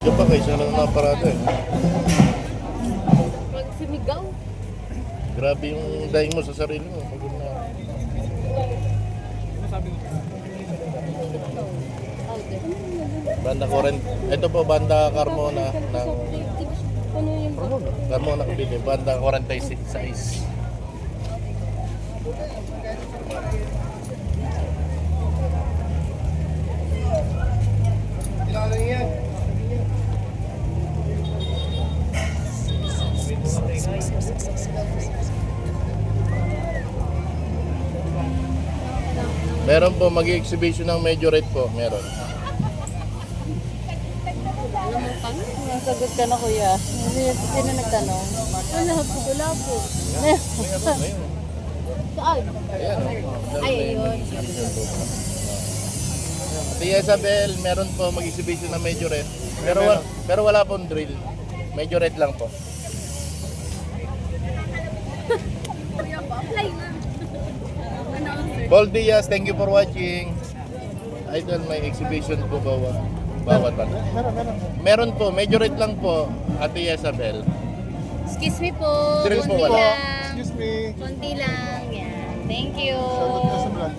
Diyan pa kayo, sana na parada eh. Pag sumigaw. Grabe yung daing mo sa sarili mo. Pagod na. Banda Current. Ito po, Banda Carmona. Ng Ano yung Carmona Cavite. Banda 46 size. Meron po mag-exhibition ng majorette po, meron. Nasagot ka na kuya. Sino nagtanong? Wala po. Wala po. Saan? Ayan, oh. Ay, ayun. Tia Isabel, meron po mag-exhibition ng majorette. Pero wala pong drill. Majorette lang po. Kuya pa, apply na. Paul Diaz, thank you for watching. Idol, may exhibition po bawat ba? Meron po, majorette lang po, Ate Isabel. Excuse me po. Drill po Konti wala. lang. Excuse me. Konti lang. Yan. Thank you. Sagot ka sa vlog.